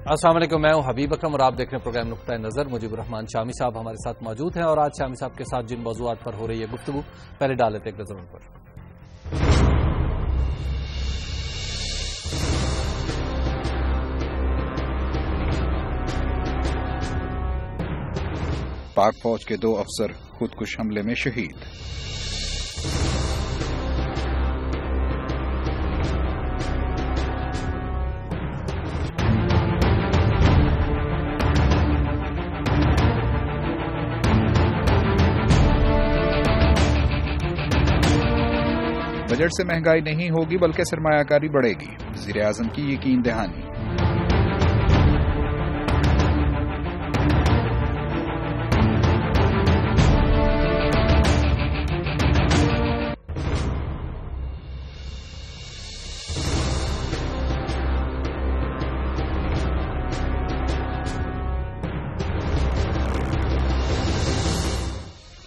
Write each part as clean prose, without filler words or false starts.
السلام علیکم، میں ہوں حبیب اکرم اور آپ دیکھ رہے ہیں پروگرام نقطہ نظر۔ مجیب الرحمان شامی صاحب ہمارے ساتھ موجود ہیں اور آج شامی صاحب کے ساتھ جن موضوعات پر ہو رہی ہے گفتگو، پہلے ڈال لیتے ایک نظر ان پر۔ پاک فوج کے 2 افسر خودکش حملے میں شہید۔ بجٹ سے مہنگائی نہیں ہوگی بلکہ سرمایہ کاری بڑھے گی، وزیر اعظم کی یقین دہانی۔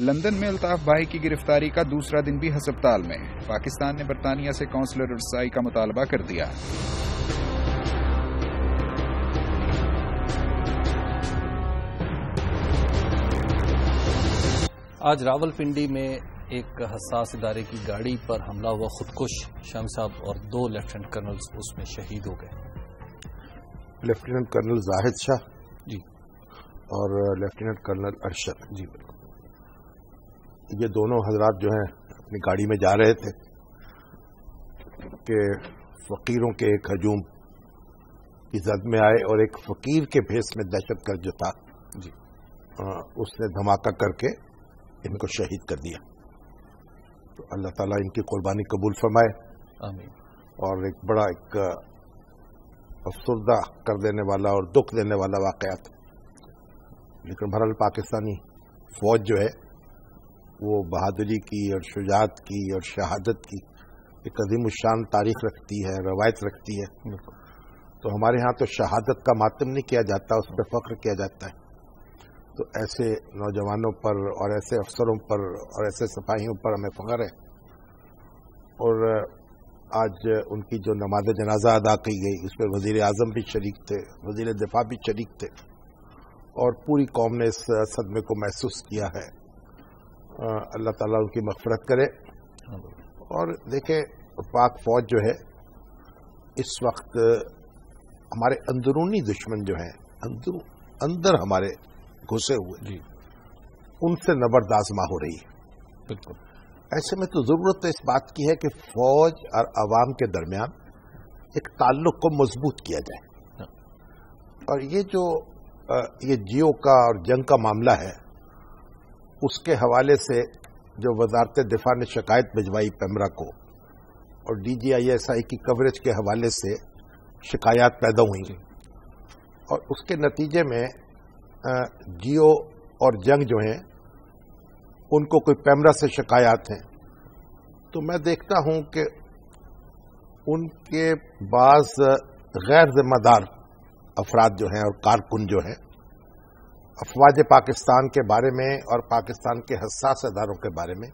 لندن میں الطاف بھائی کی گرفتاری کا دوسرا دن بھی ہسپتال میں، پاکستان نے برطانیہ سے قونصلر رسائی کا مطالبہ کر دیا۔ آج راول پنڈی میں ایک حساس ادارے کی گاڑی پر حملہ ہوا، خودکش شامی صاحب اور 2 لیفٹیننٹ کرنلز اس میں شہید ہو گئے۔ لیفٹیننٹ کرنل زاہد شاہ جی اور لیفٹیننٹ کرنل ارشد جی بالکل۔ یہ دونوں حضرات جو ہیں اپنی گاڑی میں جا رہے تھے کہ فقیروں کے ایک ہجوم کی زد میں آئے اور ایک فقیر کے بھیس میں دہشت گرد جو تھا جی اس نے دھماکہ کر کے ان کو شہید کر دیا۔ تو اللہ تعالیٰ ان کی قربانی قبول فرمائے، آمین۔ اور ایک بڑا افسردہ کر دینے والا اور دکھ دینے والا واقعہ تھا، لیکن بہرحال پاکستانی فوج جو ہے وہ بہادری کی اور شجاعت کی اور شہادت کی ایک عظیم الشان تاریخ رکھتی ہے، روایت رکھتی ہے۔ تو ہمارے ہاں تو شہادت کا ماتم نہیں کیا جاتا، اس پہ فخر کیا جاتا ہے۔ تو ایسے نوجوانوں پر اور ایسے افسروں پر اور ایسے سپاہیوں پر ہمیں فخر ہے۔ اور آج ان کی جو نماز جنازہ ادا کی گئی اس میں وزیر اعظم بھی شریک تھے، وزیر دفاع بھی شریک تھے، اور پوری قوم نے اس صدمے کو محسوس کیا ہے۔ اللہ تعالیٰ ان کی مغفرت کرے۔ اور دیکھیں، پاک فوج جو ہے اس وقت ہمارے اندرونی دشمن جو ہیں اندر ہمارے گھسے ہوئے جی ان سے نبرد آزما ہو رہی ہے۔ بالکل۔ ایسے میں تو ضرورت اس بات کی ہے کہ فوج اور عوام کے درمیان ایک تعلق کو مضبوط کیا جائے۔ اور یہ جیو کا اور جنگ کا معاملہ ہے، اس کے حوالے سے جو وزارت دفاع نے شکایت بھجوائی پیمرا کو، اور DGISI کی کوریج کے حوالے سے شکایات پیدا ہوئی، اور اس کے نتیجے میں جیو اور جنگ جو ہیں ان کو کوئی پیمرا سے شکایات ہیں، تو میں دیکھتا ہوں کہ ان کے بعض غیر ذمہ دار افراد جو ہیں اور کارکن جو ہیں افواج پاکستان کے بارے میں اور پاکستان کے حساس اداروں کے بارے میں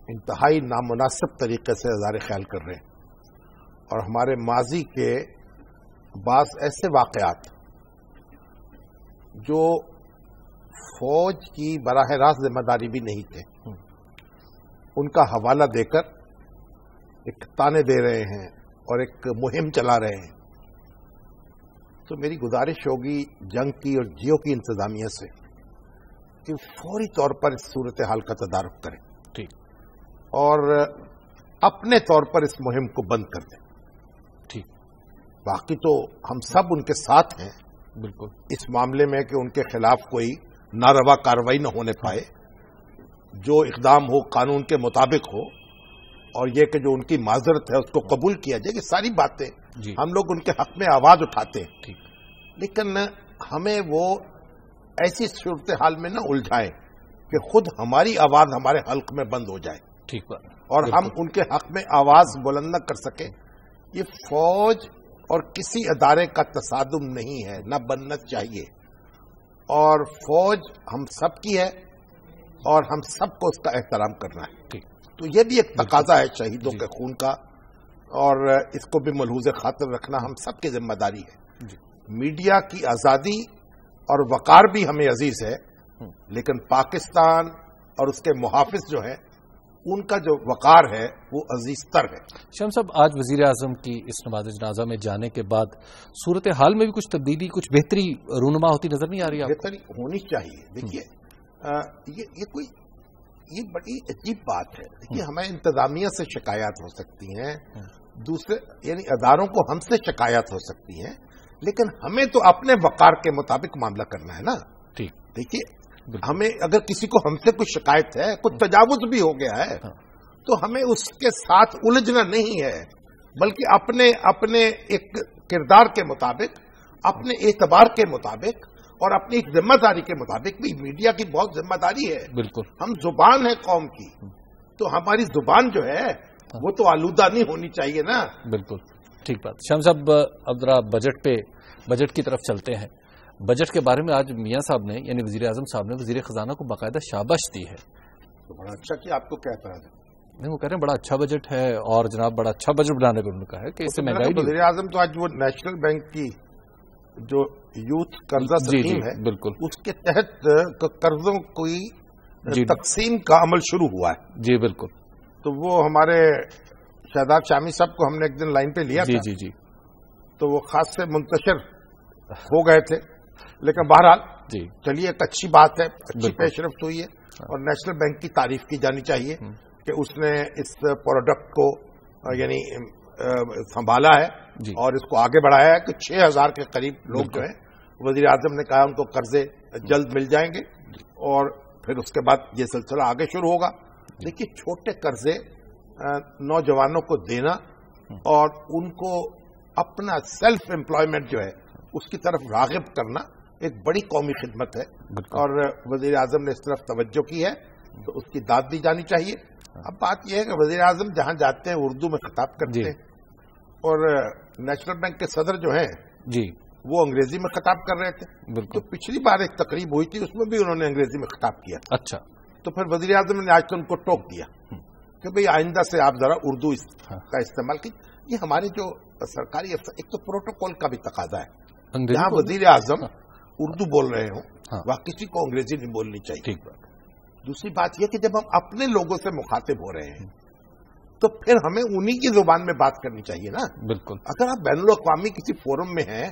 انتہائی نامناسب طریقے سے اظہار خیال کر رہے ہیں، اور ہمارے ماضی کے بعض ایسے واقعات جو فوج کی براہ راست ذمہ داری بھی نہیں تھے ان کا حوالہ دے کر ایک تانے دے رہے ہیں اور ایک مہم چلا رہے ہیں۔ تو میری گزارش ہوگی جنگ کی اور جیو کی انتظامیہ سے کہ فوری طور پر اس صورتحال کا تدارک کریں، ٹھیک، اور اپنے طور پر اس مہم کو بند کر دیں۔ ٹھیک، باقی تو ہم سب ان کے ساتھ ہیں بالکل اس معاملے میں کہ ان کے خلاف کوئی ناروا کارروائی نہ ہونے پائے، جو اقدام ہو قانون کے مطابق ہو، اور یہ کہ جو ان کی معذرت ہے اس کو قبول کیا جائے۔ یہ ساری باتیں جی ہم لوگ ان کے حق میں آواز اٹھاتے ہیں، ٹھیک، لیکن ہمیں وہ ایسی صورتحال میں نہ الجھائیں کہ خود ہماری آواز ہمارے حلق میں بند ہو جائے ٹھیک، اور ہم ان کے حق میں آواز بلند نہ کر سکیں۔ یہ فوج اور کسی ادارے کا تصادم نہیں ہے، نہ بننا چاہیے، اور فوج ہم سب کی ہے اور ہم سب کو اس کا احترام کرنا ہے۔ تو یہ بھی ایک تقاضا ہے شہیدوں کے خون کا، اور اس کو بھی ملحوظ خاطر رکھنا ہم سب کی ذمہ داری ہے۔ میڈیا کی آزادی اور وقار بھی ہمیں عزیز ہے، لیکن پاکستان اور اس کے محافظ جو ہیں ان کا جو وقار ہے وہ عزیز تر ہے۔ شام صاحب، آج وزیر اعظم کی اس نماز جنازہ میں جانے کے بعد صورتحال میں بھی کچھ تبدیلی، کچھ بہتری رونما ہوتی نظر نہیں آ رہی؟ بہتری ہونی چاہیے۔ دیکھیے یہ بڑی عجیب بات ہے۔ دیکھیے ہمیں انتظامیہ سے شکایات ہو سکتی ہیں، دوسرے یعنی اداروں کو ہم سے شکایات ہو سکتی ہیں، لیکن ہمیں تو اپنے وقار کے مطابق معاملہ کرنا ہے نا۔ ٹھیک، دیکھیے ہمیں اگر کسی کو ہم سے کچھ شکایت ہے، کچھ تجاوز بھی ہو گیا ہے، تو ہمیں اس کے ساتھ الجھنا نہیں ہے، بلکہ اپنے ایک کردار کے مطابق، اپنے اعتبار کے مطابق اور اپنی ایک ذمہ داری کے مطابق بھی میڈیا کی بہت ذمہ داری ہے۔ بالکل، ہم زبان ہے قوم کی، تو ہماری زبان جو ہے وہ تو آلودہ نہیں ہونی چاہیے نا۔ بالکل ٹھیک بات۔ شام صاحب، اب ذرا بجٹ کی طرف چلتے ہیں۔ بجٹ کے بارے میں آج میاں صاحب نے یعنی وزیر اعظم صاحب نے وزیر خزانہ کو باقاعدہ شاباش دی ہے۔ تو بڑا اچھا کہ آپ کو کیا اعتراض ہے؟ نہیں، وہ کہہ رہے ہیں بڑا اچھا بجٹ ہے، اور جناب بڑا اچھا بجٹ بنانے پر انہوں نے کہا ہے کہ اس سے مہنگائی نہیں۔ وزیر اعظم تو آج وہ نیشنل بینک کی جو یوتھ قرضہ اسکیم ہے، بالکل اس کے تحت قرضوں کی تقسیم کا عمل شروع ہوا ہے۔ جی بالکل۔ تو وہ ہمارے شہزاد شامی صاحب کو ہم نے ایک دن لائن پہ لیا تھا، جی، تو وہ خاص سے منتشر ہو گئے تھے، لیکن بہرحال چلیے ایک اچھی بات ہے، اچھی پیش رفت ہوئی ہے، اور نیشنل بینک کی تعریف کی جانی چاہیے کہ اس نے اس پروڈکٹ کو یعنی سنبھالا ہے اور اس کو آگے بڑھایا ہے کہ 6000 کے قریب لوگ جو ہیں، وزیر اعظم نے کہا ان کو قرضے جلد مل جائیں گے، اور پھر اس کے بعد یہ سلسلہ آگے شروع ہوگا۔ دیکھیے چھوٹے قرضے نوجوانوں کو دینا اور ان کو اپنا سیلف امپلائمنٹ جو ہے اس کی طرف راغب کرنا ایک بڑی قومی خدمت ہے، اور وزیر اعظم نے اس طرف توجہ کی ہے تو اس کی داد دی جانی چاہیے۔ اب بات یہ ہے کہ وزیر اعظم جہاں جاتے ہیں اردو میں خطاب کرتے ہیں، اور نیشنل بینک کے صدر جو ہیں وہ انگریزی میں خطاب کر رہے تھے۔ تو پچھلی بار ایک تقریب ہوئی تھی، اس میں بھی انہوں نے انگریزی میں خطاب کیا۔ اچھا، تو پھر وزیر اعظم نے آج تو ان کو ٹوک دیا کہ بھئی آئندہ سے آپ ذرا اردو کا استعمال کیجیے۔ یہ ہماری جو سرکاری ایک تو پروٹوکول کا بھی تقاضا ہے، جہاں وزیر اعظم اردو بول رہے ہوں وہاں کسی کو انگریزی نہیں بولنی چاہیے۔ دوسری بات یہ کہ جب ہم اپنے لوگوں سے مخاطب ہو رہے ہیں تو پھر ہمیں انہی کی زبان میں بات کرنی چاہیے نا۔ بالکل، اگر آپ بین الاقوامی کسی فورم میں ہیں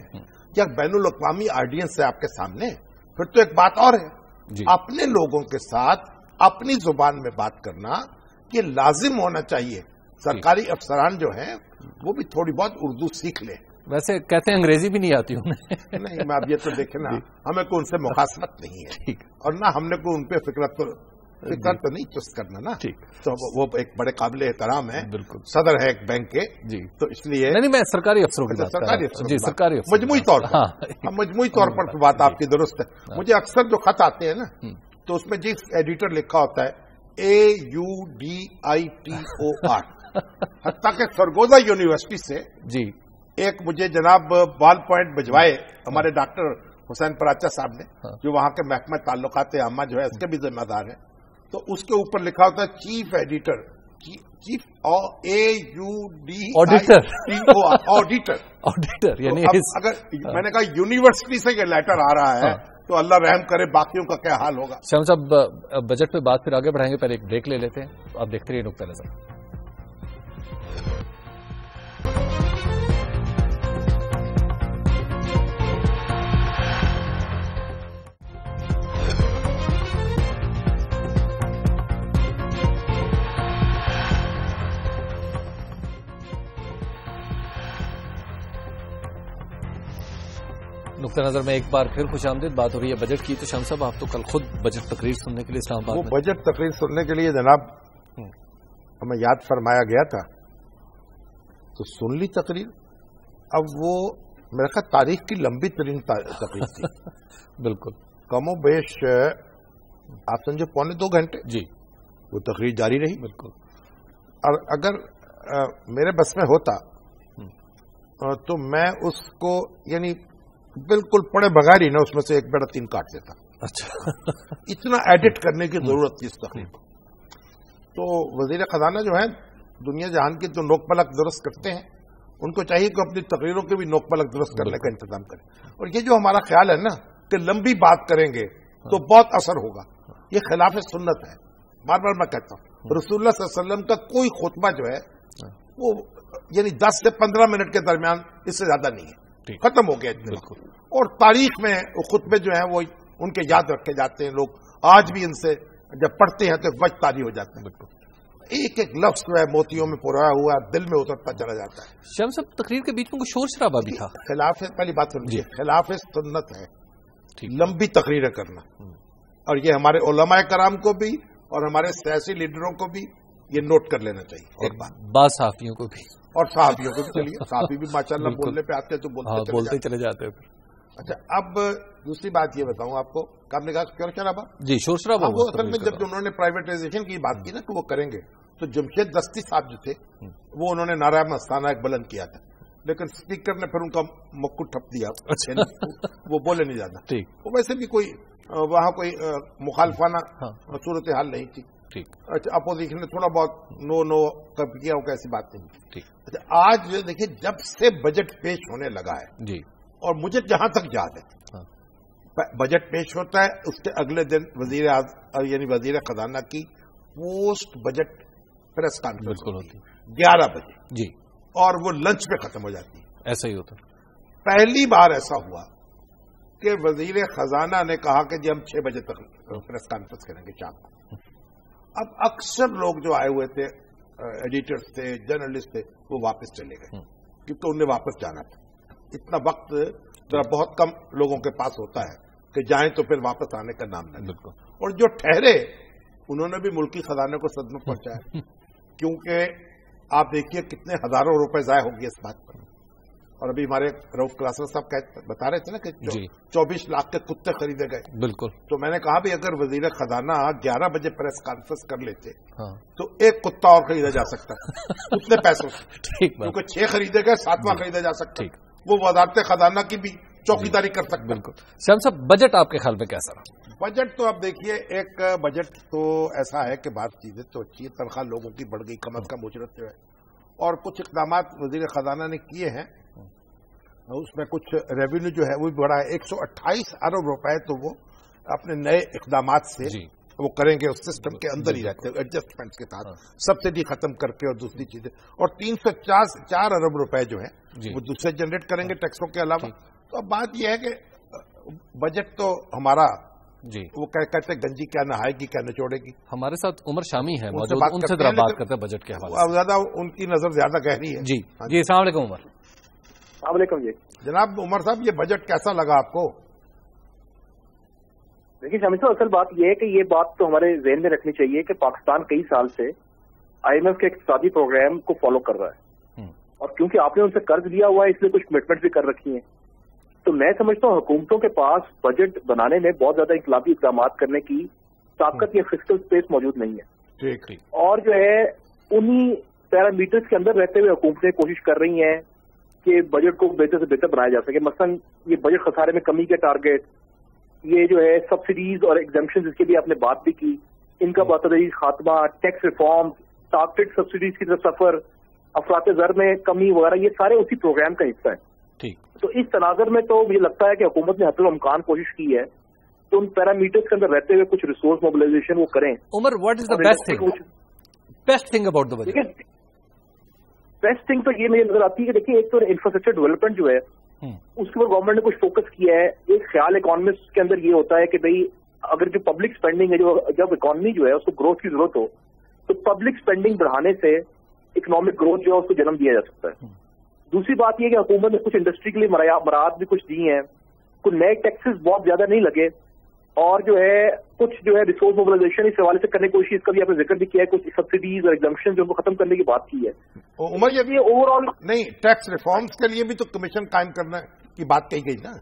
یا بین الاقوامی آڈینس ہے آپ کے سامنے، پھر تو ایک بات اور ہے، اپنے لوگوں کے ساتھ اپنی زبان میں بات کرنا یہ لازم ہونا چاہیے۔ سرکاری افسران جو ہیں وہ بھی تھوڑی بہت اردو سیکھ لیں۔ ویسے کہتے ہیں انگریزی بھی نہیں آتی انہیں۔ نہیں، میں اب یہ تو دیکھیں نا، ہمیں کوئی ان سے مخاصمت نہیں ہے، اور نہ ہم نے کوئی ان پہ فکر تو نہیں چست کرنا نا۔ تو وہ ایک بڑے قابل احترام ہے، بالکل صدر ہے ایک بینک کے، تو اس لیے نہیں، میں سرکاری افسروں کی سرکاری مجموعی طور پر مجموعی طور پر بات آپ کی درست ہے۔ مجھے اکثر جو خط آتے ہیں نا تو اس میں جس ایڈیٹر لکھا ہوتا ہے AUDITOR، حتیٰ کہ سرگودا یونیورسٹی سے ایک مجھے جناب بال پوائنٹ بھجوائے ہمارے ڈاکٹر حسین پراچا صاحب نے، جو وہاں کے محکمہ تعلقات عامہ جو ہے اس کے بھی ذمہ دار ہیں، تو اس کے اوپر لکھا ہوتا ہے چیف ایڈیٹر، چیف آڈیٹر، یعنی اگر میں نے کہا یونیورسٹی سے یہ لیٹر آ رہا ہے تو اللہ رحم کرے باقیوں کا کیا حال ہوگا۔ شام صاحب، بجٹ پہ بات پھر آگے بڑھائیں گے، پہلے ایک بریک لے لیتے ہیں، آپ دیکھتے رہیے نقطہ نظر۔ نقطہ نظر میں ایک بار پھر خوش آمدید، بات ہو رہی ہے بجٹ کی۔ تو شام صاحب، آپ تو کل خود بجٹ تقریر سننے کے لیے اسلام آباد وہ بجٹ تقریر سننے کے لیے جناب ہمیں یاد فرمایا گیا تھا، تو سن لی تقریر۔ اب وہ میرا خیال تاریخ کی لمبی ترین تقریر تھی، بالکل کم و بیش آپ سمجھے 2.25 گھنٹے وہ تقریر جاری رہی، بالکل۔ اور اگر میرے بس میں ہوتا تو میں اس کو یعنی بالکل پڑے بغیر ہی نا اس میں سے 1/3 کاٹ دیتا۔ اچھا، اتنا ایڈٹ کرنے کی ضرورت تھی اس تقریر کو۔ تو وزیر خزانہ جو ہیں دنیا جہان کی تو نوک پلک درست کرتے ہیں، ان کو چاہیے کہ اپنی تقریروں کے بھی نوک پلک درست کرنے کا انتظام کریں. اور یہ جو ہمارا خیال ہے نا کہ لمبی بات کریں گے تو بہت اثر ہوگا، یہ خلاف سنت ہے. بار بار میں کہتا ہوں رسول اللہ صلی اللہ علیہ وسلم کا کوئی خطبہ جو ہے وہ یعنی 10 سے 15 منٹ کے درمیان اس سے زیادہ نہیں ہے، ختم ہو گیا. اور تاریخ میں وہ خطبے جو ہیں وہ ان کے یاد رکھے جاتے ہیں، لوگ آج بھی ان سے جب پڑھتے ہیں تو وجہ طاری ہو جاتے ہیں. ایک ایک لفظ جو ہے موتیوں میں پرویا ہوا دل میں اترتا چلا جاتا ہے. شام صاحب تقریر کے بیچ میں کوئی شور شرابہ بھی تھا؟ خلاف پہلی بات سمجھیے، خلاف سنت ہے لمبی تقریریں کرنا، اور یہ ہمارے علماء کرام کو بھی اور ہمارے سیاسی لیڈروں کو بھی یہ نوٹ کر لینا چاہیے. ایک بات بعض صحافیوں کو بھی، اور صحافیوں کو بھی. چلیے صحافی بھی ماشاءاللہ بولنے پہ آتے ہیں تو بولتے چلے جاتے ہیں. اچھا اب دوسری بات یہ بتاؤں آپ کو، آپ نے کہا شور شرابہ، جی شور شرابہ وہ اصل میں جب انہوں نے پرائیویٹائزیشن کی بات کی نا کہ وہ کریں گے تو جمشید دستی صاحب جو تھے وہ انہوں نے نعرہ مستانہ ایک بلند کیا تھا، لیکن اسپیکر نے پھر ان کا مکو ٹھپ دیا، وہ بولے نہیں جاتا. وہ ویسے بھی کوئی وہاں کوئی مخالفانہ صورتحال نہیں تھی. اچھا اپوزیشن نے تھوڑا بہت نو کیا ہو، ایسی بات نہیں. اچھا آج دیکھیے جب سے بجٹ پیش ہونے لگا ہے جی، اور مجھے جہاں تک یاد ہے بجٹ پیش ہوتا ہے اس کے اگلے دن یعنی وزیر خزانہ کی پوسٹ بجٹ پریس کانفرنس ہوتی 11 بجے جی، اور وہ لنچ پہ ختم ہو جاتی ہے. ایسا ہی ہوتا. پہلی بار ایسا ہوا کہ وزیر خزانہ نے کہا کہ جی ہم 6 بجے تک پریس کانفرنس کریں گے شام کو. اب اکثر لوگ جو آئے ہوئے تھے، ایڈیٹرز تھے، جرنلسٹ تھے، وہ واپس چلے گئے کیونکہ انہیں واپس جانا تھا. اتنا وقت ذرا بہت کم لوگوں کے پاس ہوتا ہے کہ جائیں تو پھر واپس آنے کا نام نہ لے. اور جو ٹھہرے انہوں نے بھی ملکی خزانے کو صدمہ پہنچایا، کیونکہ آپ دیکھیے کتنے ہزاروں روپے ضائع ہو گئے اس بات پر. اور ابھی ہمارے رؤف کلاسر صاحب بتا رہے تھے نا کہ 24 لاکھ کے کتے خریدے گئے. بالکل. تو میں نے کہا بھی اگر وزیر خزانہ 11 بجے پریس کانفرنس کر لیتے تو ایک کتا اور خریدا جا سکتا ہے اتنے پیسوں سے، کیونکہ 6 خریدے گئے، 7واں خریدا جا سکتا ہے. وہ وزارت خزانہ کی بھی چوکیداری کر سکتے. بالکل. شام صاحب بجٹ آپ کے خیال میں کیسا رہا؟ بجٹ تو اب دیکھیے ایک بجٹ تو ایسا ہے کہ بات چیزیں تو اچھی ہے، تنخواہ لوگوں کی بڑھ گئی، کم از کم اجرت جو ہے، اور کچھ اقدامات وزیر خزانہ نے کیے ہیں. اس میں کچھ ریونیو جو ہے وہ بھی بڑھا ہے. 128 ارب روپے تو وہ اپنے نئے اقدامات سے وہ کریں گے، اس سسٹم کے اندر ہی رہتے ہیں ایڈجسٹمنٹ کے ساتھ، سبسڈی ختم کر کے اور دوسری چیزیں. اور 304 ارب روپے جو ہیں وہ دوسرے جنریٹ کریں گے ٹیکسوں کے علاوہ. تو اب بات یہ ہے کہ بجٹ تو ہمارا جی وہ کہتے ہیں گنجی کیا نہائے گی کیا نچوڑے گی. ہمارے ساتھ عمر شامی ہے موجود، ان سے ذرا بات کرتے ہیں بجٹ کے حوالے سے. زیادہ ان کی نظر زیادہ گہری ہے. جی جی السلام علیکم عمر. السلام علیکم جی جناب عمر صاحب، یہ بجٹ کیسا لگا آپ کو؟ دیکھیے شامی صاحب، اصل بات یہ ہے کہ یہ بات تو ہمارے ذہن میں رکھنی چاہیے کہ پاکستان کئی سال سے IMF کے اقتصادی پروگرام کو فالو کر رہا ہے، اور کیونکہ آپ نے ان سے قرض لیا ہوا ہے اس لیے کچھ کمٹمنٹ بھی کر رکھی ہیں. تو میں سمجھتا ہوں حکومتوں کے پاس بجٹ بنانے میں بہت زیادہ انقلابی اقدامات کرنے کی طاقت یا فسکل اسپیس موجود نہیں ہے. اور جو ہے انہی پیرامیٹرز کے اندر رہتے ہوئے حکومتیں کوشش کر رہی ہیں کہ بجٹ کو بہتر سے بہتر بنایا جا سکے. مثلا یہ بجٹ خسارے میں کمی کے ٹارگیٹ، یہ جو ہے سبسڈیز اور ایگزمپشن اس کے بھی آپ نے بات بھی کی، ان کا بتدریج خاتمہ، ٹیکس ریفارم، ٹارگیٹ سبسڈیز کی طرف سفر، افراط زر میں کمی وغیرہ، یہ سارے اسی پروگرام کا حصہ ہے. تو اس تناظر میں تو مجھے لگتا ہے کہ حکومت نے حتی الامکان کوشش کی ہے تو ان پیرامیٹرز کے اندر رہتے ہوئے کچھ ریسورس موبلائزیشن وہ کریں. Umar what is the best thing about the budget? Best thing تو یہ مجھے نظر آتی ہے کہ دیکھیے ایک تو انفراسٹرکچر ڈیولپمنٹ جو ہے اس کے اوپر گورنمنٹ نے کچھ فوکس کیا ہے. ایک خیال اکانومسٹ کے اندر یہ ہوتا ہے کہ بھئی اگر جو پبلک اسپینڈنگ ہے، جب اکانومی جو ہے اس کو گروتھ کی ضرورت ہو تو پبلک اسپینڈنگ بڑھانے سے اکنامک گروتھ جو ہے اس کو جنم دیا جا سکتا ہے. دوسری بات یہ کہ حکومت نے کچھ انڈسٹری کے لیے مراعات بھی کچھ دی ہیں، کچھ نئے ٹیکسز بہت زیادہ نہیں لگے، اور جو ہے کچھ جو ہے ریسورس موبلائزیشن اس حوالے سے کرنے کی کوشش، اس کا بھی آپ نے ذکر بھی کیا ہے، کچھ سبسڈیز اور ایگزمپشن جو ان کو ختم کرنے کی بات کی ہے. عمر یہ اوور آل نہیں، ٹیکس ریفارمز کے لیے بھی تو کمیشن قائم کرنے کی بات کہی گئی نا.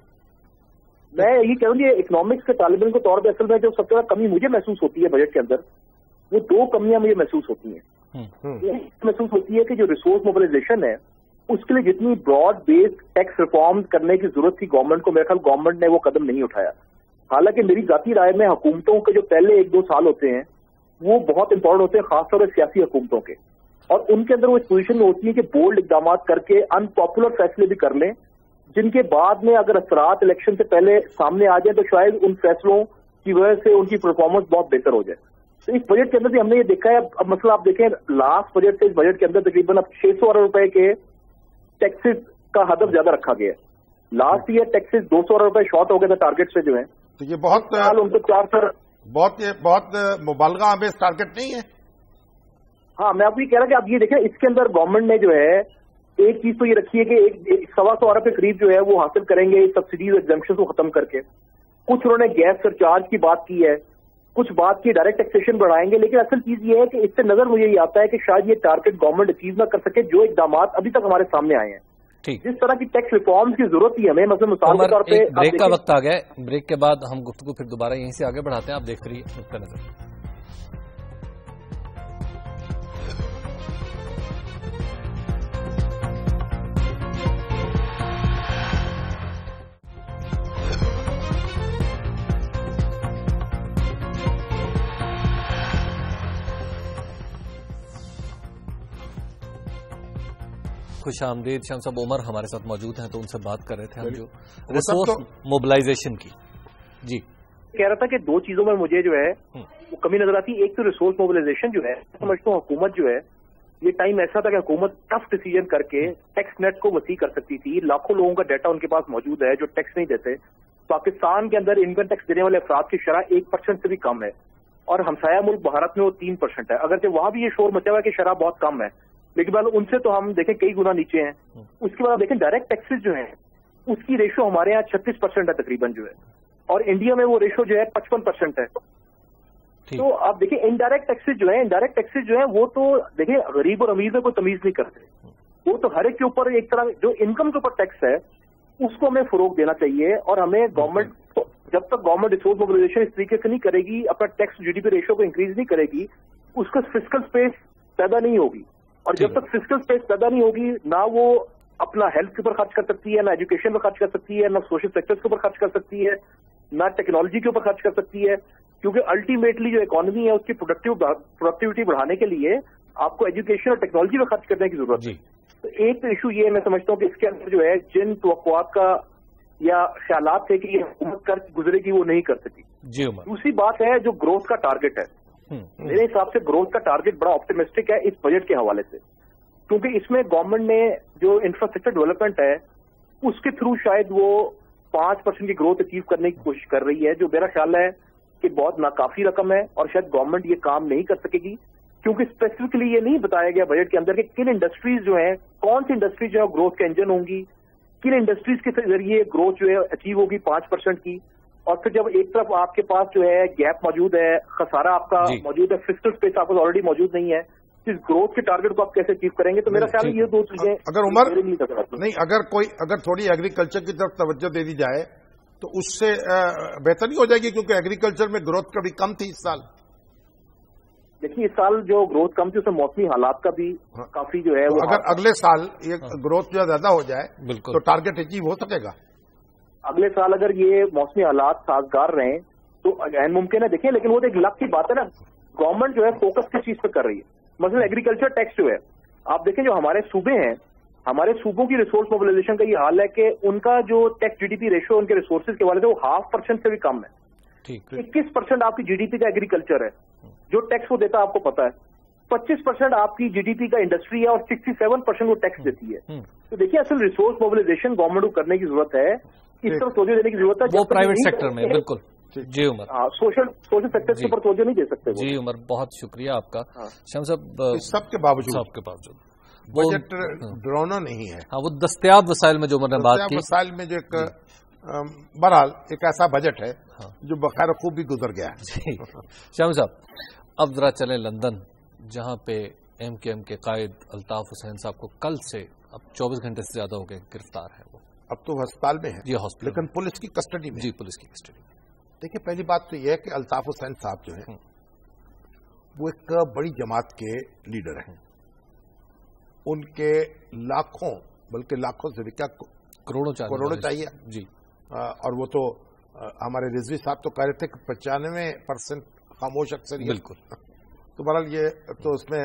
میں یہی کہہ رہا ہوں یہ اکنامکس کے طالب علم کے طور پہ اصل میں جو سب سے زیادہ کمی مجھے محسوس ہوتی ہے بجٹ کے اندر، وہ 2 کمیاں مجھے محسوس ہوتی ہیں. محسوس ہوتی ہے کہ جو ریسورس موبلائزیشن ہے اس کے لیے جتنی براڈ بیسڈ ٹیکس ریفارم کرنے کی ضرورت تھی گورنمنٹ کو، میرے خیال گورنمنٹ نے وہ قدم نہیں اٹھایا. حالانکہ میری ذاتی رائے میں حکومتوں کے جو پہلے 1-2 سال ہوتے ہیں وہ بہت امپورٹنٹ ہوتے ہیں، خاص طور پر سیاسی حکومتوں کے. اور ان کے اندر وہ اس پوزیشن میں ہوتی ہے کہ بولڈ اقدامات کر کے انپاپولر فیصلے بھی کر لیں، جن کے بعد میں اگر اثرات الیکشن سے پہلے سامنے آ جائیں تو شاید ان فیصلوں کی وجہ سے ان کی پرفارمنس بہت بہتر ہو جائے. تو اس بجٹ کے اندر بھی ہم نے یہ دیکھا ہے. اب مسئلہ آپ دیکھیں لاسٹ بجٹ سے اس بجٹ کے اندر تقریباً اب 600 ارب روپے کے ٹیکسز کا ہدف زیادہ رکھا گیا ہے. لاسٹ ایئر ٹیکسز 200 ارب روپے شارٹ ہو گئے تھے ٹارگیٹ سے جو ہے. تو یہ بہت ان کو 400 بہت مبالغہ آمیز ٹارگیٹ نہیں ہے. ہاں میں آپ کو یہ کہہ رہا کہ آپ یہ دیکھیں اس کے اندر گورنمنٹ نے جو ہے ایک چیز تو یہ رکھی ہے کہ 125 ارب کے قریب جو ہے وہ حاصل کریں گے سبسڈیز ایگزمپشن کو ختم کر کے. کچھ انہوں نے گیس سرچارج کی بات کی ہے، کچھ بات کی ڈائریکٹ ٹیکسیشن بڑھائیں گے. لیکن اصل چیز یہ ہے کہ اس سے نظر مجھے یہ آتا ہے کہ شاید یہ ٹارگیٹ گورنمنٹ اچیو نہ کر سکے جو اقدامات ابھی تک ہمارے سامنے آئے ہیں. جس طرح کی ٹیکس ریفارمز کی ضرورت تھی ہمیں، مثلا مثال کے طور پہ بریک کا وقت آ گیا. بریک کے بعد ہم گفتگو پھر دوبارہ یہیں سے آگے بڑھاتے ہیں. آپ دیکھتے رہیے نقطہ نظر. خوش آمدید. شام صاحب عمر ہمارے ساتھ موجود ہیں تو ان سے بات کر رہے تھے ہم جو ریسورس موبلائزیشن کی. جی کہہ رہا تھا کہ دو چیزوں میں مجھے جو ہے وہ کمی نظر آتی ہے. ایک تو ریسورس موبلائزیشن جو ہے سمجھتا ہوں حکومت جو ہے یہ ٹائم ایسا تھا کہ حکومت ٹف ڈیسیجن کر کے ٹیکس نیٹ کو وسیع کر سکتی تھی. لاکھوں لوگوں کا ڈیٹا ان کے پاس موجود ہے جو ٹیکس نہیں دیتے. پاکستان کے اندر انکم ٹیکس دینے والے افراد کی شرح 1% سے بھی کم ہے اور ہمسایہ ملک بھارت میں وہ 3% ہے. اگرچہ وہاں بھی یہ شور مچا ہوا ہے کہ شرح بہت کم ہے لیکن ان سے تو ہم دیکھیں کئی گنا نیچے ہیں. اس کے بعد آپ دیکھیں ڈائریکٹ ٹیکسز جو ہیں اس کی ریشو ہمارے یہاں 36% ہے تقریباً جو ہے، اور انڈیا میں وہ ریشو جو ہے 55% ہے. تو آپ دیکھیں انڈائریکٹ ٹیکسز جو ہیں وہ تو دیکھیں غریب اور امیر میں کوئی تمیز نہیں کرتے. وہ تو ہر ایک کے اوپر ایک طرح جو انکم کے اوپر ٹیکس ہے اس کو ہمیں فروغ دینا چاہیے. اور ہمیں گورنمنٹ جب تک گورنمنٹ ریسورس موبلائزیشن اس طریقے سے نہیں کرے گی، اپنا ٹیکس جی ڈی پی ریشو کو انکریز نہیں کرے گی، اس کا فسکل اسپیس پیدا نہیں ہوگی. اور جب تک فسکل اسپیس پیدا نہیں ہوگی نہ وہ اپنا ہیلتھ کے اوپر خرچ کر سکتی ہے، نہ ایجوکیشن پہ خرچ کر سکتی ہے، نہ سوشل سیکٹر کے اوپر خرچ کر سکتی ہے، نہ ٹیکنالوجی کے اوپر خرچ کر سکتی ہے. کیونکہ الٹیمیٹلی جو اکانومی ہے اس کی پروڈکٹیوٹی بڑھانے کے لیے آپ کو ایجوکیشن اور ٹیکنالوجی پہ خرچ کرنے کی ضرورت ہے. تو ایک تو ایشو یہ میں سمجھتا ہوں کہ اس کے اندر جو ہے جن توقعات کا یا خیالات تھے کہ یہ حکومت کر گزرے گی وہ نہیں کر سکی. دوسری بات ہے جو گروتھ کا ٹارگیٹ ہے، میرے حساب سے گروتھ کا ٹارگیٹ بڑا آپٹیمسٹک ہے اس بجٹ کے حوالے سے. کیونکہ اس میں گورنمنٹ نے جو انفراسٹرکچر ڈیولپمنٹ ہے اس کے تھرو شاید وہ 5% کی گروتھ اچیو کرنے کی کوشش کر رہی ہے، جو میرا خیال ہے کہ بہت ناکافی رقم ہے اور شاید گورنمنٹ یہ کام نہیں کر سکے گی. کیونکہ اسپیسیفکلی یہ نہیں بتایا گیا بجٹ کے اندر کہ کن انڈسٹریز جو ہیں، کون سی انڈسٹریز جو ہے گروتھ کا انجن ہوں گی، کن انڈسٹریز کے ذریعے گروتھ جو ہے اچیو ہوگی 5% کی. اور پھر جب ایک طرف آپ کے پاس جو ہے گیپ موجود ہے، خسارہ آپ کا موجود ہے، فسکل اسپیس آپ کو آلریڈی موجود نہیں ہے، اس گروتھ کے ٹارگیٹ کو آپ کیسے اچیو کریں گے؟ تو میرا خیال یہ دو چیزیں اگر عمر نہیں اگر تھوڑی ایگریکلچر کی طرف توجہ دے دی جائے تو اس سے بہتر نہیں ہو جائے گی؟ کیونکہ ایگریکلچر میں گروتھ کبھی کم تھی اس سال. دیکھیے اس سال جو گروتھ کم تھی اس میں موسمی حالات کا بھی کافی جو ہے اگر اگلے سال یہ گروتھ جو زیادہ ہو جائے تو ٹارگیٹ اچیو ہو سکے گا. اگلے سال اگر یہ موسمی حالات سازگار رہیں تو غیر ممکن ہے. دیکھیں لیکن وہ تو ایک لک کی بات ہے نا، گورنمنٹ جو ہے فوکس کس چیز پہ کر رہی ہے. مثلا ایگریکلچر ٹیکس جو ہے آپ دیکھیں جو ہمارے صوبے ہیں، ہمارے صوبوں کی ریسورس موبلائزیشن کا یہ حال ہے کہ ان کا جو tax G D P ratio ان کے ریسورسز کے والے سے وہ 0.5% سے بھی کم ہے. 21% آپ کی جی ڈی پی کا ایگریکلچر ہے جو ٹیکس وہ دیتا ہے آپ کو پتا ہے. 25% آپ کی جی ڈی پی کا انڈسٹری ہے اور 67% وہ ٹیکس دیتی ہے. تو دیکھیے اصل ریسورس موبلائزیشن گورنمنٹ کو کرنے کی ضرورت ہے، اس طرف توجہ دینے کی ضرورت ہے. وہ پرائیویٹ سیکٹر میں بالکل. جی عمر سوشل سیکٹر کے اوپر توجہ نہیں دے سکتے. جی عمر بہت شکریہ آپ کا. شمس صاحب سب کے باوجود بجٹ ڈراؤنا نہیں ہے. ہاں وہ دستیاب وسائل میں جو عمر نے بات کی، وسائل میں جو ایک بہرحال ایک ایسا بجٹ ہے جو بخیر خوب بھی گزر گیا ہے. شمس صاحب اب ذرا چلیں لندن، جہاں پہ ایم کیو ایم کے قائد الطاف حسین صاحب کو کل سے اب 24 گھنٹے سے زیادہ ہو گئے گرفتار ہے. وہ اب تو ہسپتال میں ہے. جی ہاسپٹل، لیکن پولیس کی کسٹڈی میں. جی پولیس کی کسٹڈی میں. دیکھیے پہلی بات تو یہ ہے کہ الطاف حسین صاحب جو ہیں وہ ایک بڑی جماعت کے لیڈر ہیں. ان کے لاکھوں بلکہ لاکھوں سے بھی کیا کروڑوں چاہیے. جی اور وہ تو ہمارے رضوی صاحب تو کہہ رہے تھے کہ 95% خاموش اکثر. بالکل. تو بہرحال یہ تو اس میں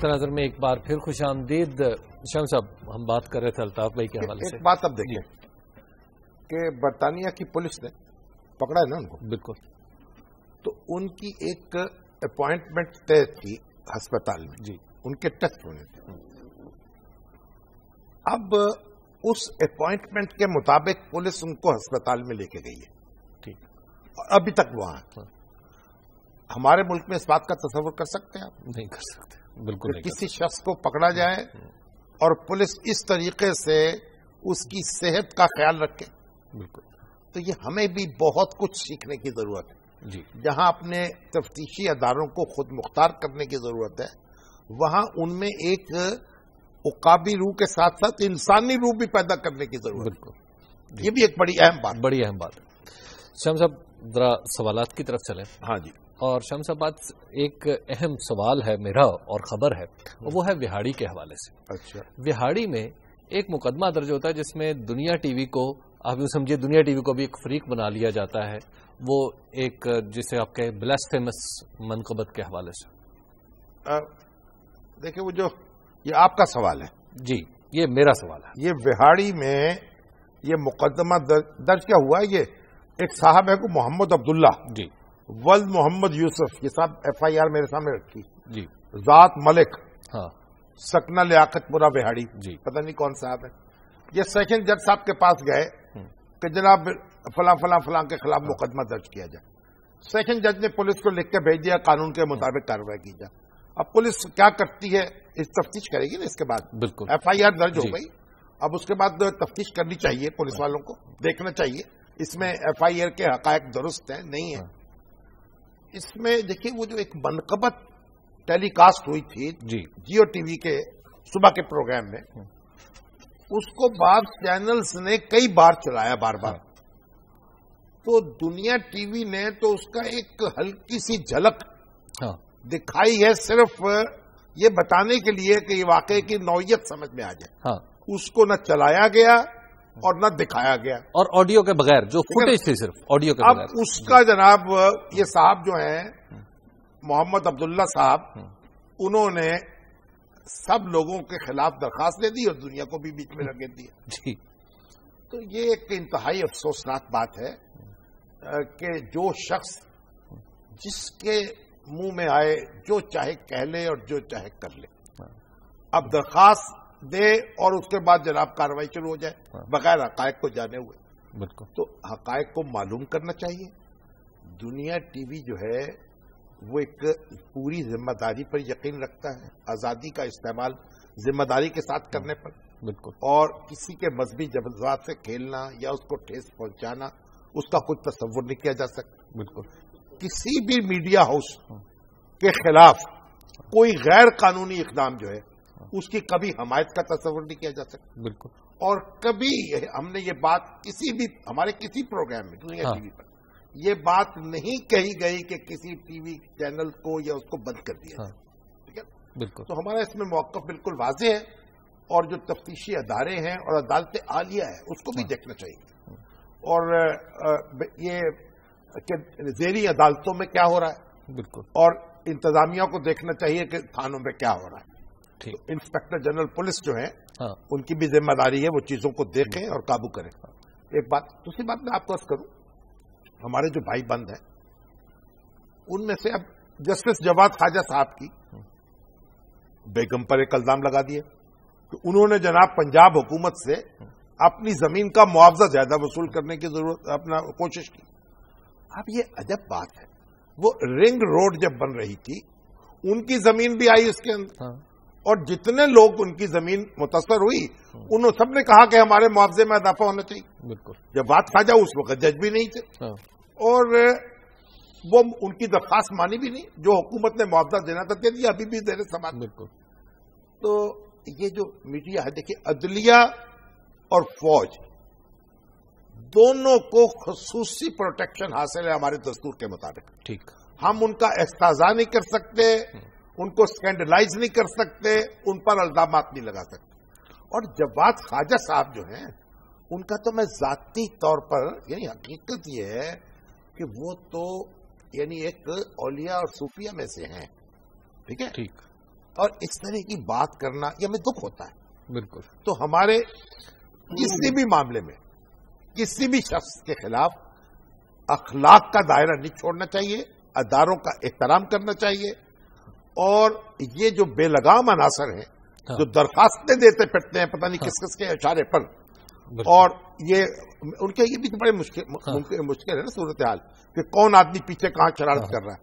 نقطہ نظر میں ایک بار پھر خوش آمدید شام صاحب. ہم بات کر رہے تھے الطاف بھائی کے حوالے سے. ایک بات اب دیکھیں کہ برطانیہ کی پولیس نے پکڑا ہے نا ان کو, بالکل, تو ان کی ایک اپوائنٹمنٹ طے تھی ہسپتال میں, جی, ان کے ٹیسٹ ہونے تھے. اب اس اپوائنٹمنٹ کے مطابق پولیس ان کو ہسپتال میں لے کے گئی ہے, ٹھیک, اور ابھی تک وہاں. ہمارے ملک میں اس بات کا تصور کر سکتے ہیں آپ؟ نہیں کر سکتے, بالکل نہیں. کسی شخص کو پکڑا جائے اور پولیس اس طریقے سے اس کی صحت کا خیال رکھے, بالکل. تو یہ ہمیں بھی بہت کچھ سیکھنے کی ضرورت ہے. جی, جہاں اپنے تفتیشی اداروں کو خود مختار کرنے کی ضرورت ہے, وہاں ان میں ایک عقابی روح کے ساتھ ساتھ انسانی روح بھی پیدا کرنے کی ضرورت ہے. بالکل, یہ بھی ایک بڑی اہم بات, بڑی اہم بات ہے. شام صاحب ذرا سوالات کی طرف چلیں. ہاں جی. اور شام صاحب بات ایک اہم سوال ہے میرا اور خبر ہے, وہ ہے وہاڑی کے حوالے سے. اچھا, وہاڑی میں ایک مقدمہ درج ہوتا ہے جس میں دنیا ٹی وی کو, آپ یوں سمجھے دنیا ٹی وی کو بھی ایک فریق بنا لیا جاتا ہے. وہ ایک جسے آپ کہیں بلاسفیمس منقبت کے حوالے سے. دیکھیں وہ جو یہ آپ کا سوال ہے, جی, یہ میرا سوال ہے. یہ وہاڑی میں یہ مقدمہ درج کیا ہوا ہے؟ یہ ایک صاحب ہے کو محمد عبداللہ, جی, ولد محمد یوسف, یہ صاحب ایف آئی آر میرے سامنے رکھی, جی, ذات ملک, ہاں, سکنہ لیاقت پورا وہاڑی, جی, پتہ نہیں کون صاحب ہے. یہ سیشن جج صاحب کے پاس گئے کہ جناب فلاں فلاں فلاں کے خلاف مقدمہ درج کیا جائے. سیشن جج نے پولیس کو لکھ کے بھیج دیا قانون کے مطابق کارروائی کی جائے. اب پولیس کیا کرتی ہے, اس تفتیش کرے گی نا اس کے بعد. بالکل, ایف آئی آر درج ہو گئی, اب اس کے بعد تفتیش کرنی چاہیے, پولیس والوں کو دیکھنا چاہیے اس میں ایف آئی آر کے حقائق درست ہیں نہیں ہیں. اس میں دیکھیے وہ جو ایک منقبت ٹیلی کاسٹ ہوئی تھی جی, جیو ٹی وی کے صبح کے پروگرام میں, اس کو بعض چینلز نے کئی بار چلایا بار بار, تو دنیا ٹی وی نے تو اس کا ایک ہلکی سی جھلک دکھائی ہے, صرف یہ بتانے کے لیے کہ یہ واقعے کی نوعیت سمجھ میں آ جائے. اس کو نہ چلایا گیا اور نہ دکھایا گیا, اور آڈیو کے بغیر, جو فوٹیج تھی صرف آڈیو کے بغیر. اب اس کا جناب یہ صاحب جو ہیں محمد عبداللہ صاحب, انہوں نے سب لوگوں کے خلاف درخواست دے دی اور دنیا کو بھی بیچ میں لگے دی. جی, تو یہ ایک انتہائی افسوسناک بات ہے کہ جو شخص جس کے منہ میں آئے جو چاہے کہہ لے اور جو چاہے کر لے, اب درخواست دے اور اس کے بعد جناب کارروائی شروع ہو جائے بغیر حقائق کو جانے ہوئے. بالکل, تو حقائق کو معلوم کرنا چاہیے. دنیا ٹی وی جو ہے وہ ایک پوری ذمہ داری پر یقین رکھتا ہے, آزادی کا استعمال ذمہ داری کے ساتھ کرنے پر. بالکل, اور کسی کے مذہبی جذبات سے کھیلنا یا اس کو ٹھیس پہنچانا, اس کا کوئی تصور نہیں کیا جا سکتا. بالکل, کسی بھی میڈیا ہاؤس کے خلاف کوئی غیر قانونی اقدام جو ہے اس کی کبھی حمایت کا تصور نہیں کیا جا سکتا. بالکل, اور کبھی ہم نے یہ بات کسی بھی ہمارے کسی پروگرام میں دنیا ٹی وی پر یہ بات نہیں کہی گئی کہ کسی ٹی وی چینل کو یا اس کو بند کر دیا جائے. ٹھیک ہے, بالکل. تو ہمارا اس میں موقف بالکل واضح ہے, اور جو تفتیشی ادارے ہیں اور عدالت عالیہ ہے اس کو بھی دیکھنا چاہیے, اور یہ کہ زیری عدالتوں میں کیا ہو رہا ہے. بالکل, اور انتظامیہ کو دیکھنا چاہیے کہ تھانوں میں کیا ہو رہا ہے. انسپیکٹر جنرل پولیس جو ہیں ان کی بھی ذمہ داری ہے وہ چیزوں کو دیکھیں اور قابو کریں. ایک بات, دوسری بات میں آپ کو عرض کروں, ہمارے جو بھائی بند ہیں ان میں سے اب جسٹس جواد خواجہ صاحب کی بیگم پر ایک الزام لگا دیے کہ انہوں نے جناب پنجاب حکومت سے اپنی زمین کا معاوضہ زیادہ وصول کرنے کی ضرورت اپنا کوشش کی. اب یہ عجب بات ہے, وہ رنگ روڈ جب بن رہی تھی ان کی زمین بھی آئی اس کے اندر, اور جتنے لوگ ان کی زمین متاثر ہوئی انہوں سب نے کہا کہ ہمارے معاوضے میں اضافہ ہونا چاہیے. بالکل, جب بات خواجہ اس وقت جج بھی نہیں تھے اور وہ ان کی درخواست مانی بھی نہیں, جو حکومت نے معاوضہ دینا تھا دے دیا, ابھی بھی دے رہے سماج. بالکل, تو یہ جو میڈیا ہے دیکھیے, عدلیہ اور فوج دونوں کو خصوصی پروٹیکشن حاصل ہے ہمارے دستور کے مطابق. ٹھیک, ہم ان کا استحضاء نہیں کر سکتے, ان کو اسکینڈلائز نہیں کر سکتے, ان پر الزامات نہیں لگا سکتے. اور جواد خواجہ صاحب جو ہیں ان کا تو میں ذاتی طور پر, یعنی حقیقت یہ ہے کہ وہ تو یعنی ایک اولیاء اور صوفیہ میں سے ہیں. ٹھیک ہے, ٹھیک, اور اس طرح کی بات کرنا یہ ہمیں دکھ ہوتا ہے. بالکل. تو ہمارے کسی بھی معاملے میں کسی بھی شخص کے خلاف اخلاق کا دائرہ نہیں چھوڑنا چاہیے، اداروں کا احترام کرنا چاہیے، اور یہ جو بے لگام عناصر ہیں جو درخواستیں دیتے پھرتے ہیں پتہ نہیں کس کس کے اشارے پر، اور یہ ان کے یہ بھی بڑے مشکل ہے نا صورتحال کہ کون آدمی پیچھے کہاں شرارت کر رہا ہے.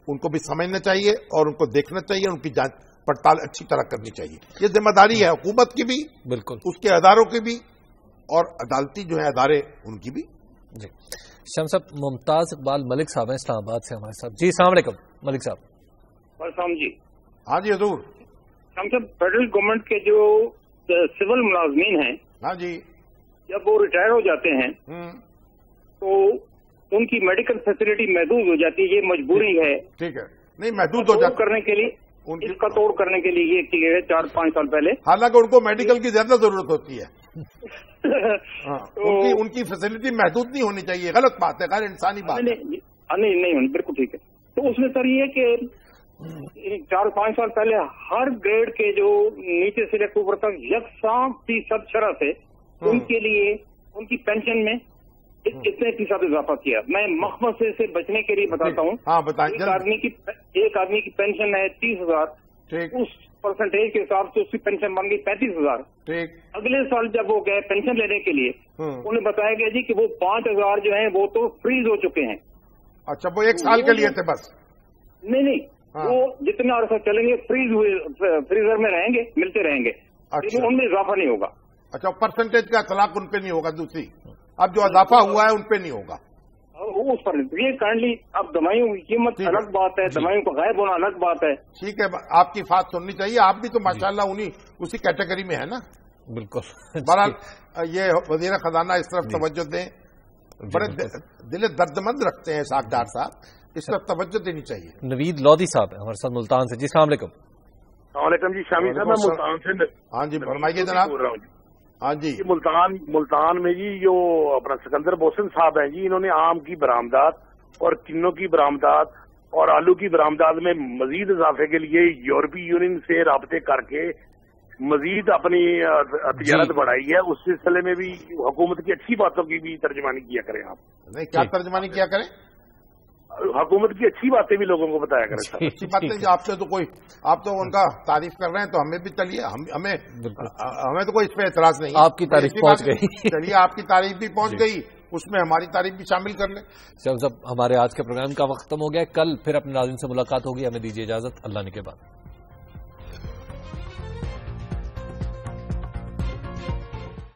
ان کو بھی سمجھنا چاہیے اور ان کو دیکھنا چاہیے، ان کی جانچ پڑتال اچھی طرح کرنی چاہیے. یہ ذمہ داری ہے حکومت کی بھی، بالکل، اس کے اداروں کی بھی، اور عدالتی جو ہے ادارے ان کی بھی. جی شام صاحب، ممتاز اقبال ملک صاحب ہیں اسلام آباد سے ہمارے ساتھ. جی السلام علیکم ملک صاحب. السلام جی. ہاں جی حضور. ہم سب فیڈرل گورنمنٹ کے جو سول ملازمین ہیں، ہاں جی، جب وہ ریٹائر ہو جاتے ہیں تو ان کی میڈیکل فیسلٹی محدود ہو جاتی ہے. یہ مجبوری ہے. ٹھیک ہے، نہیں محدود ہو جاتی کرنے کے لیے، اس کا توڑ کرنے کے لیے یہ کیا ہے 4-5 سال پہلے. حالانکہ ان کو میڈیکل کی زیادہ ضرورت ہوتی ہے. ان کی فیسلٹی محدود نہیں ہونی چاہیے. غلط بات ہے، غیر انسانی بات ہے. نہیں ہونی، بالکل ٹھیک ہے. تو اس میں سر یہ کہ 4-5 سال پہلے ہر گریڈ کے جو نیچے سے لے کر اوپر تک 100% شرح سے ان کے لیے ان کی پینشن میں کتنے فیصد اضافہ کیا. میں مخمصے سے بچنے کے لیے بتاتا ہوں. ہاں بتائیں. ایک آدمی کی پینشن ہے 30,000، اس پرسنٹیج کے حساب سے اس کی پینشن بن گئی 35,000. اگلے سال جب وہ گئے پینشن لینے کے لیے، انہیں بتایا گیا جی کہ وہ 5,000 جو ہیں وہ تو فریز ہو چکے ہیں. اچھا، وہ 1 سال کے لیے تھے بس؟ نہیں، وہ جتنا عرصہ چلیں گے فریزر میں رہیں گے، ملتے رہیں گے، لیکن ان میں اضافہ نہیں ہوگا. اچھا، پرسنٹیج کا اطلاق ان پہ نہیں ہوگا. دوسری اب جو اضافہ ہوا ہے ان پہ نہیں ہوگا اس پر. یہ کائنڈلی اب دوائیوں کی قیمت الگ بات ہے، دوائیوں کا غائب ہونا الگ بات ہے. ٹھیک ہے، آپ کی بات سننی چاہیے. آپ بھی تو ماشاءاللہ اسی کیٹیگری میں ہے نا. بالکل. بہرحال یہ وزیر خزانہ اس طرف توجہ دیں. بڑے دل درد مند رکھتے ہیں اسحاق ڈار صاحب، اس طرف توجہ دینی چاہیے. نوید لودھی صاحب ہیں ہمارے ساتھ ملتان سے. جی السلام علیکم. السلام علیکم جی. شامی صاحب میں ملتان سے. ہاں جی فرمائیے جناب. ہاں جی. ملتان میں جی جو اپنا سکندر بوسن صاحب ہیں جی، انہوں نے آم کی برآمدات اور کنوں کی برآمدات اور آلو کی برآمدات میں مزید اضافے کے لیے یورپی یونین سے رابطے کر کے مزید اپنی تجارت بڑھائی ہے. اس سلسلے میں بھی حکومت کی اچھی باتوں کی بھی ترجمانی کیا کریں آپ. نہیں، کیا ترجمانی کیا کریں؟ حکومت کی اچھی باتیں بھی لوگوں کو بتایا کریں. اچھی باتیں جو آپ تو ان کا تعریف کر رہے ہیں تو ہمیں بھی چلیے، ہمیں تو کوئی اس پہ اعتراض نہیں. آپ کی تعریف پہنچ گئی. چلیے، آپ کی تعریف بھی پہنچ گئی، اس میں ہماری تعریف بھی شامل کر لیں. جب ہمارے آج کے پروگرام کا وقت ختم ہو گیا. کل پھر اپنے ناظرین سے ملاقات ہوگی. ہمیں دیجیے اجازت. اللہ نے کے بعد.